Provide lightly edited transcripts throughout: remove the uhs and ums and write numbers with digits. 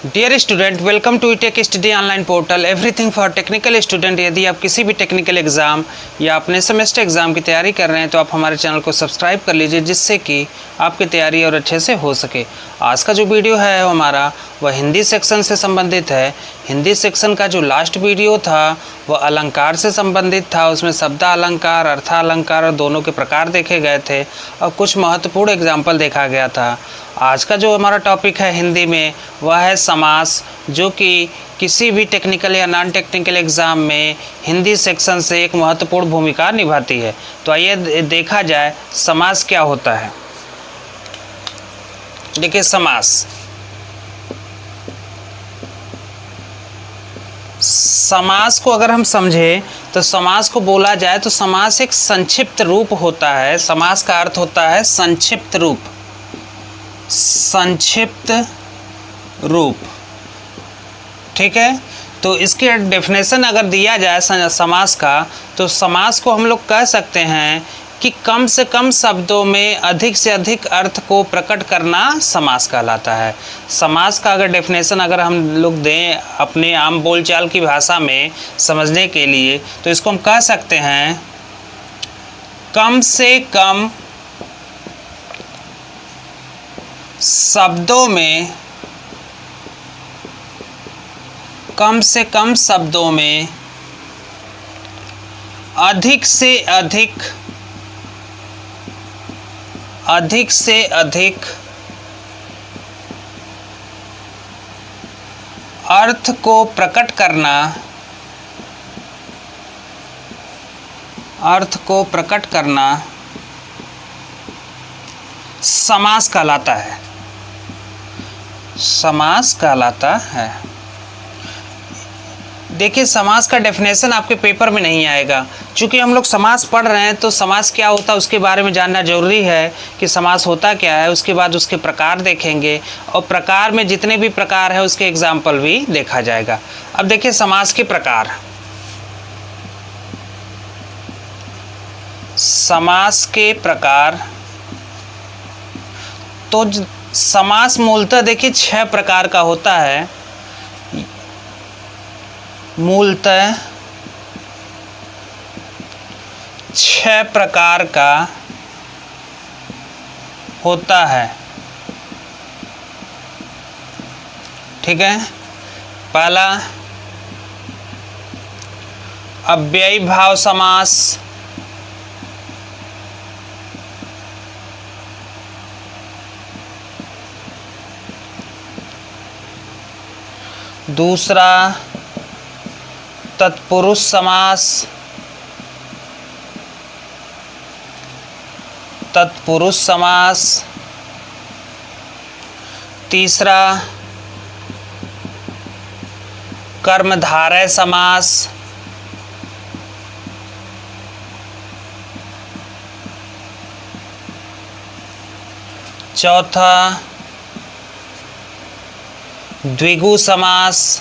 Dear student, welcome to tech study online portal everything for technical student. यदि आप किसी भी टेक्निकल एग्ज़ाम या अपने सेमेस्टर एग्ज़ाम की तैयारी कर रहे हैं तो आप हमारे चैनल को सब्सक्राइब कर लीजिए, जिससे कि आपकी तैयारी और अच्छे से हो सके। आज का जो वीडियो है हमारा वह हिंदी सेक्शन से संबंधित है। हिंदी सेक्शन का जो लास्ट वीडियो था वह अलंकार से संबंधित था। उसमें शब्दालंकार, अर्थालंकार और दोनों के प्रकार देखे गए थे और कुछ महत्वपूर्ण एग्जाम्पल देखा गया था। आज का जो हमारा टॉपिक है हिंदी में वह है समास, जो कि किसी भी टेक्निकल या नॉन टेक्निकल एग्ज़ाम में हिंदी सेक्शन से एक महत्वपूर्ण भूमिका निभाती है। तो आइए देखा जाए समास क्या होता है। देखिए, समास को अगर हम समझें तो समास को बोला जाए तो समास एक संक्षिप्त रूप होता है। समास का अर्थ होता है संक्षिप्त रूप, संक्षिप्त रूप। ठीक है, तो इसके डेफिनेशन अगर दिया जाए समास का, तो समास को हम लोग कह सकते हैं कि कम से कम शब्दों में अधिक से अधिक अर्थ को प्रकट करना समास कहलाता है। समास का अगर डेफिनेशन अगर हम लोग दें अपने आम बोलचाल की भाषा में समझने के लिए, तो इसको हम कह सकते हैं कम से कम शब्दों में, कम से कम शब्दों में अधिक से अधिक अर्थ को प्रकट करना, समास कहलाता है। समास कहलाता है। देखिए, समास का डेफिनेशन आपके पेपर में नहीं आएगा। चूँकि हम लोग समास पढ़ रहे हैं तो समास क्या होता है उसके बारे में जानना जरूरी है कि समास होता क्या है। उसके बाद उसके प्रकार देखेंगे और प्रकार में जितने भी प्रकार है उसके एग्जाम्पल भी देखा जाएगा। अब देखिए समास के प्रकार। समास के प्रकार, तो समास मूलतः देखिए 6 प्रकार का होता है। मूलतः 6 प्रकार का होता है। ठीक है, पहला अव्ययी भाव समास, दूसरा तत्पुरुष समास, तीसरा कर्मधारय समास, चौथा द्विगु समास,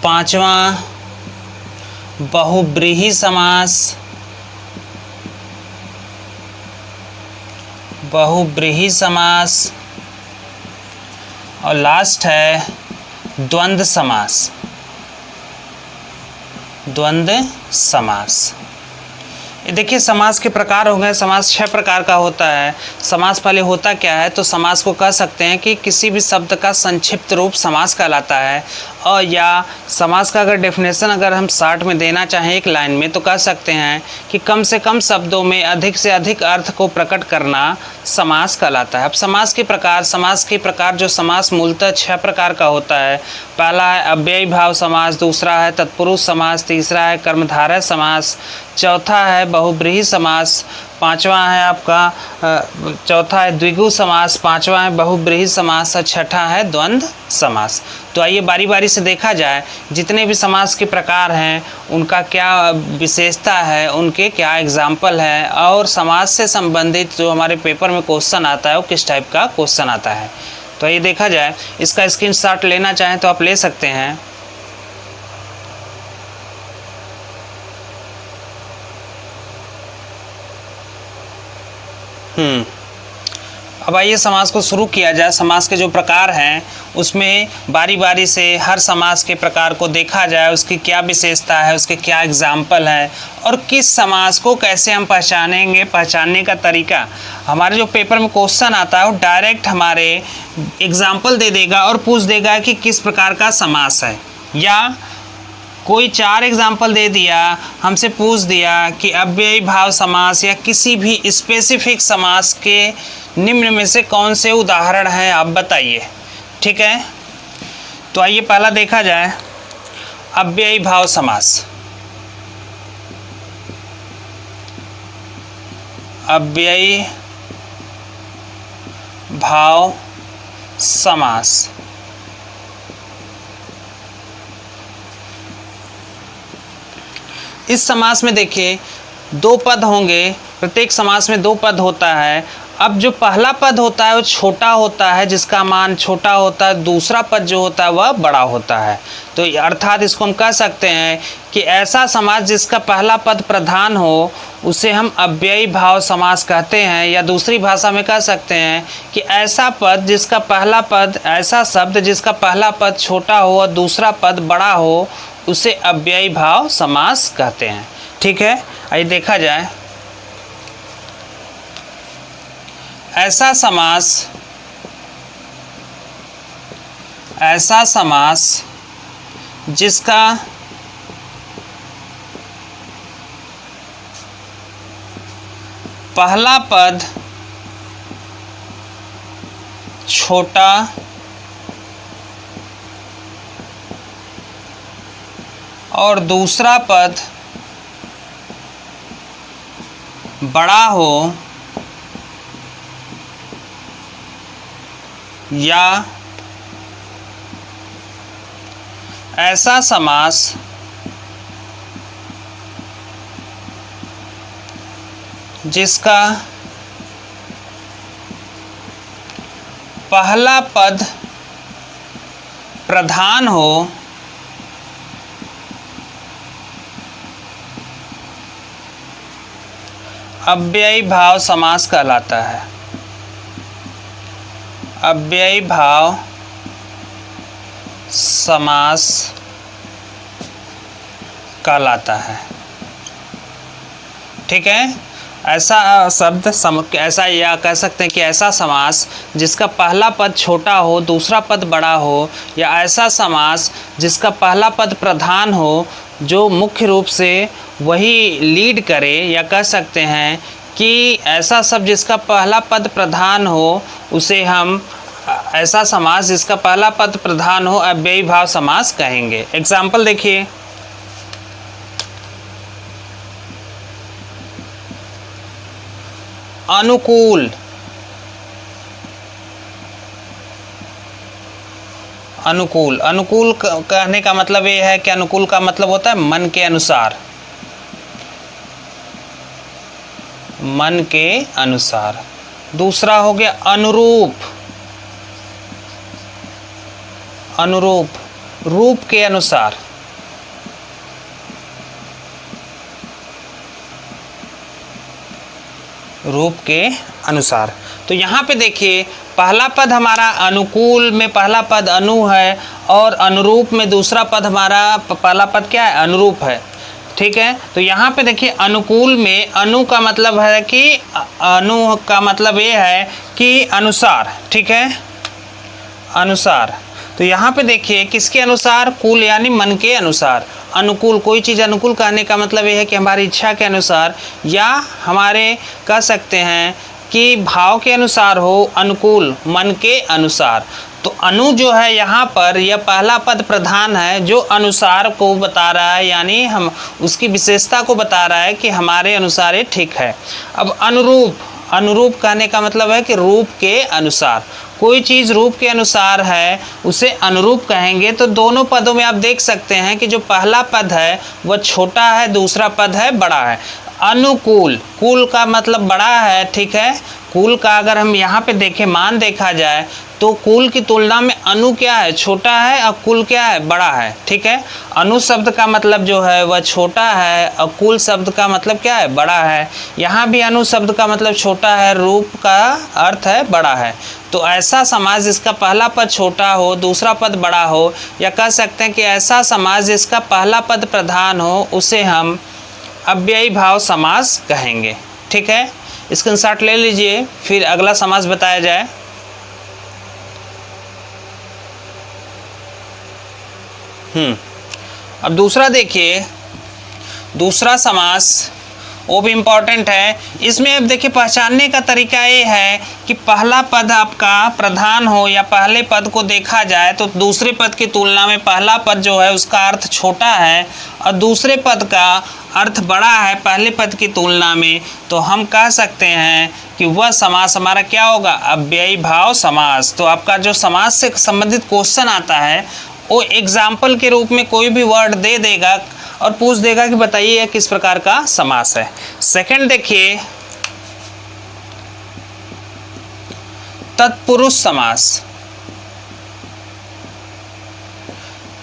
पांचवा बहुब्रीहि समास, और लास्ट है द्वंद्व समास। ये देखिए समास के प्रकार हो गए। समास 6 प्रकार का होता है। समास पहले होता क्या है, तो समास को कह सकते हैं कि किसी भी शब्द का संक्षिप्त रूप समास कहलाता है। और या समास का अगर डेफिनेशन अगर हम शॉर्ट में देना चाहें एक लाइन में, तो कह सकते हैं कि कम से कम शब्दों में अधिक से अधिक अर्थ को प्रकट करना समास कहलाता है। अब समास के प्रकार जो समास मूलतः 6 प्रकार का होता है। पहला है अव्ययी भाव समास, दूसरा है तत्पुरुष समास, तीसरा है कर्मधारय समास, चौथा है बहुब्रीहि समास, पांचवा है आपका चौथा है द्विगु समास, पांचवा है बहुब्रीहि समास और छठा है द्वंद्व समास। तो आइए बारी बारी से देखा जाए जितने भी समास के प्रकार हैं उनका क्या विशेषता है, उनके क्या एग्जाम्पल हैं, और समास से संबंधित जो हमारे पेपर में क्वेश्चन आता है वो किस टाइप का क्वेश्चन आता है। तो आइए देखा जाए। इसका स्क्रीनशॉट लेना चाहें तो आप ले सकते हैं। अब आइए समास को शुरू किया जाए। समास के जो प्रकार हैं उसमें बारी बारी से हर समास के प्रकार को देखा जाए, उसकी क्या विशेषता है, उसके क्या एग्जाम्पल है और किस समास को कैसे हम पहचानेंगे, पहचानने का तरीका। हमारे जो पेपर में क्वेश्चन आता है वो डायरेक्ट हमारे एग्जाम्पल दे देगा और पूछ देगा कि किस प्रकार का समास है, या कोई 4 एग्जाम्पल दे दिया, हमसे पूछ दिया कि अव्ययी भाव समास या किसी भी स्पेसिफिक समास के निम्न में से कौन से उदाहरण हैं आप बताइए। ठीक है, तो आइए पहला देखा जाए अव्ययी भाव समास। अव्ययी भाव समास इस समास में देखिए 2 पद होंगे, प्रत्येक समास में 2 पद होता है। अब जो पहला पद होता है वो छोटा होता है, जिसका मान छोटा होता है, दूसरा पद जो होता है वह बड़ा होता है। तो अर्थात इसको हम कह सकते हैं कि ऐसा समास जिसका पहला पद प्रधान हो उसे हम अव्ययी भाव समास कहते हैं, या दूसरी भाषा में कह सकते हैं कि ऐसा पद जिसका पहला पद, ऐसा शब्द जिसका पहला पद छोटा हो और दूसरा पद बड़ा हो उसे अव्ययी भाव समास कहते हैं। ठीक है, आइए देखा जाए। ऐसा समास जिसका पहला पद छोटा और दूसरा पद बड़ा हो, या ऐसा समास जिसका पहला पद प्रधान हो अव्ययी भाव समास कहलाता है। अव्ययी भाव समास कहलाता है। ठीक है, ऐसा शब्द ऐसा, या कह सकते हैं कि ऐसा समास जिसका पहला पद छोटा हो दूसरा पद बड़ा हो, या ऐसा समास जिसका पहला पद प्रधान हो जो मुख्य रूप से वही लीड करे, या कह सकते हैं कि ऐसा शब्द जिसका पहला पद प्रधान हो उसे हम ऐसा समास जिसका पहला पद प्रधान हो अव्ययी भाव समास कहेंगे। एग्जाम्पल देखिए। अनुकूल, अनुकूल, अनुकूल कहने का मतलब ये है कि अनुकूल का मतलब होता है मन के अनुसार, मन के अनुसार। दूसरा हो गया अनुरूप, अनुरूप, रूप के अनुसार। रूप के अनुसार। तो यहाँ पे देखिए पहला पद हमारा अनुकूल में पहला पद अनु है, और अनुरूप में दूसरा पद हमारा पहला पद क्या है, अनुरूप है। ठीक है, तो यहाँ पे देखिए अनुकूल में अनु का मतलब है कि अनु का मतलब ये है कि अनुसार। ठीक है, अनुसार। तो यहाँ पे देखिए किसके अनुसार, कुल यानी मन के अनुसार। अनुकूल, कोई चीज़ अनुकूल कहने का मतलब ये है कि हमारी इच्छा के अनुसार, या हमारे कह सकते हैं कि भाव के अनुसार हो, अनुकूल मन के अनुसार। तो अनु जो है यहाँ पर यह पहला पद प्रधान है जो अनुसार को बता रहा है, यानी हम उसकी विशेषता को बता रहा है कि हमारे अनुसार ये ठीक है। अब अनुरूप, अनुरूप कहने का मतलब है कि रूप के अनुसार। कोई चीज़ रूप के अनुसार है उसे अनुरूप कहेंगे। तो दोनों पदों में आप देख सकते हैं कि जो पहला पद है वह छोटा है, दूसरा पद है बड़ा है। अनुकूल, कुल का मतलब बड़ा है। ठीक है, कुल का अगर हम यहाँ पे देखें, मान देखा जाए तो कुल की तुलना में अनु क्या है, छोटा है, और कुल क्या है, बड़ा है। ठीक है, अनु शब्द का मतलब जो है वह छोटा है और कुल शब्द का मतलब क्या है, बड़ा है। यहाँ भी अनु शब्द का मतलब छोटा है, रूप का अर्थ है बड़ा है। तो ऐसा समास जिसका पहला पद छोटा हो दूसरा पद बड़ा हो, या कह सकते हैं कि ऐसा समास जिसका पहला पद प्रधान हो, उसे हम अव्ययी भाव समास कहेंगे। ठीक है, स्क्रीनशॉट ले लीजिए, फिर अगला समास बताया जाए। अब दूसरा देखिए, दूसरा समास वो भी इम्पॉर्टेंट है। इसमें अब देखिए पहचानने का तरीका ये है कि पहला पद आपका प्रधान हो या पहले पद को देखा जाए तो दूसरे पद की तुलना में पहला पद जो है उसका अर्थ छोटा है और दूसरे पद का अर्थ बड़ा है पहले पद की तुलना में, तो हम कह सकते हैं कि वह समास हमारा क्या होगा, अव्ययी भाव समास। तो आपका जो समास से संबंधित क्वेश्चन आता है वो एग्जाम्पल के रूप में कोई भी वर्ड दे देगा और पूछ देगा कि बताइए यह किस प्रकार का समास है। सेकंड देखिए, तत्पुरुष समास।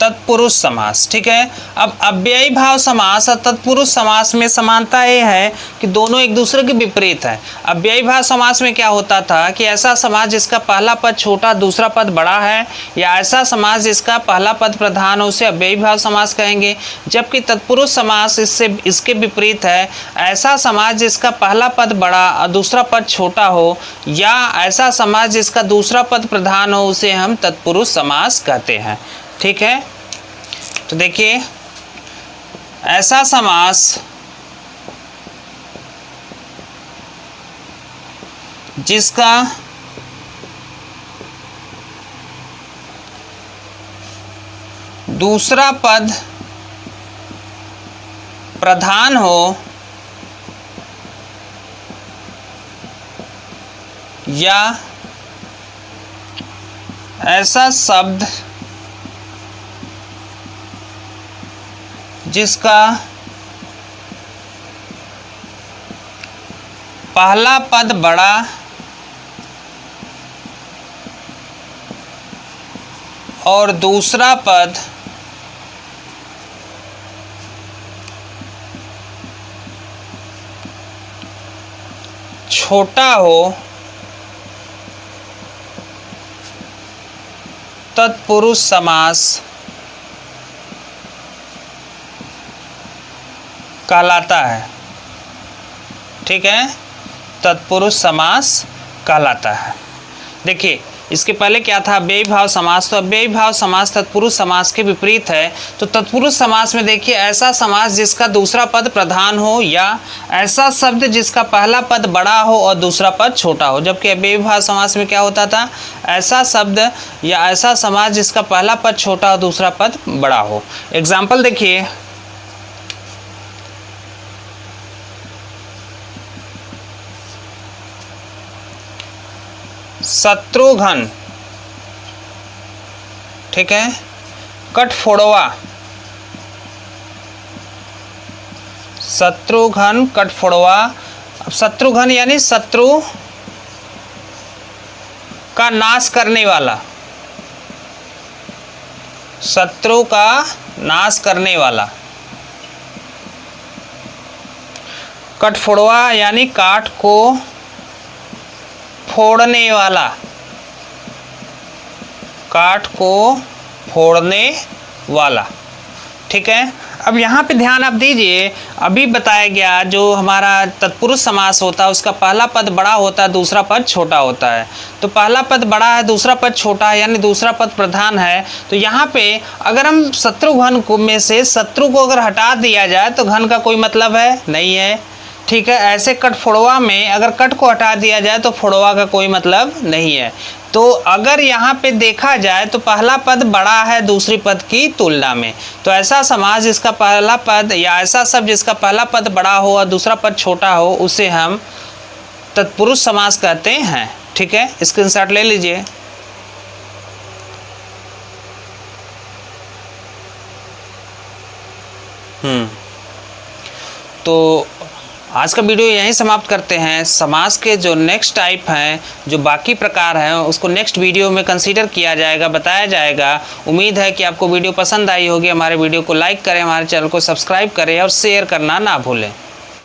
तत्पुरुष समास, ठीक है। अब अव्ययी भाव समास और तत्पुरुष समास में समानता ये है कि दोनों एक दूसरे के विपरीत है। अव्ययी भाव समास में क्या होता था कि ऐसा समास जिसका पहला पद छोटा दूसरा पद बड़ा है, या ऐसा समास जिसका पहला पद प्रधान हो उसे अव्ययी भाव समास कहेंगे। जबकि तत्पुरुष समास इसके विपरीत है, ऐसा समास जिसका पहला पद बड़ा और दूसरा पद छोटा हो, या ऐसा समास जिसका दूसरा पद प्रधान हो उसे हम तत्पुरुष समास कहते हैं। ठीक है, तो देखिए ऐसा समास जिसका दूसरा पद प्रधान हो या ऐसा शब्द जिसका पहला पद बड़ा और दूसरा पद छोटा हो, तत्पुरुष समास कहलाता है। ठीक है, तत्पुरुष समास कहलाता है। देखिए इसके पहले क्या था, अव्ययी भाव समास। तो अव्ययी भाव समास तत्पुरुष समास के विपरीत है। तो तत्पुरुष समास में देखिए ऐसा समास जिसका दूसरा पद प्रधान हो या ऐसा शब्द जिसका पहला पद बड़ा हो और दूसरा पद छोटा हो। जबकि अव्ययी भाव समास में क्या होता था, ऐसा शब्द या ऐसा समास जिसका पहला पद छोटा और दूसरा पद बड़ा हो। एग्जाम्पल देखिए, शत्रुघ्न, ठीक है, कठफोड़वा। शत्रुघ्न कठफोड़वा। अब शत्रुघ्न यानी शत्रु का नाश करने वाला, शत्रु का नाश करने वाला। कठफोड़वा यानी काठ को फोड़ने वाला, काठ को फोड़ने वाला। ठीक है, अब यहाँ पे ध्यान आप दीजिए, अभी बताया गया जो हमारा तत्पुरुष समास होता है उसका पहला पद बड़ा होता है दूसरा पद छोटा होता है। तो पहला पद बड़ा है दूसरा पद छोटा है यानी दूसरा पद प्रधान है। तो यहाँ पे अगर हम शत्रुघ्न को में से शत्रु को अगर हटा दिया जाए तो घन का कोई मतलब है नहीं है। ठीक है, ऐसे कठफोड़वा में अगर कट को हटा दिया जाए तो फोड़वा का कोई मतलब नहीं है। तो अगर यहाँ पे देखा जाए तो पहला पद बड़ा है दूसरी पद की तुलना में, तो ऐसा समास जिसका पहला पद या ऐसा शब्द जिसका पहला पद बड़ा हो और दूसरा पद छोटा हो उसे हम तत्पुरुष समास कहते हैं। ठीक है, स्क्रीनशॉट ले लीजिए। तो आज का वीडियो यहीं समाप्त करते हैं। समास के जो नेक्स्ट टाइप हैं, जो बाकी प्रकार हैं, उसको नेक्स्ट वीडियो में कंसीडर किया जाएगा, बताया जाएगा। उम्मीद है कि आपको वीडियो पसंद आई होगी। हमारे वीडियो को लाइक करें, हमारे चैनल को सब्सक्राइब करें और शेयर करना ना भूलें।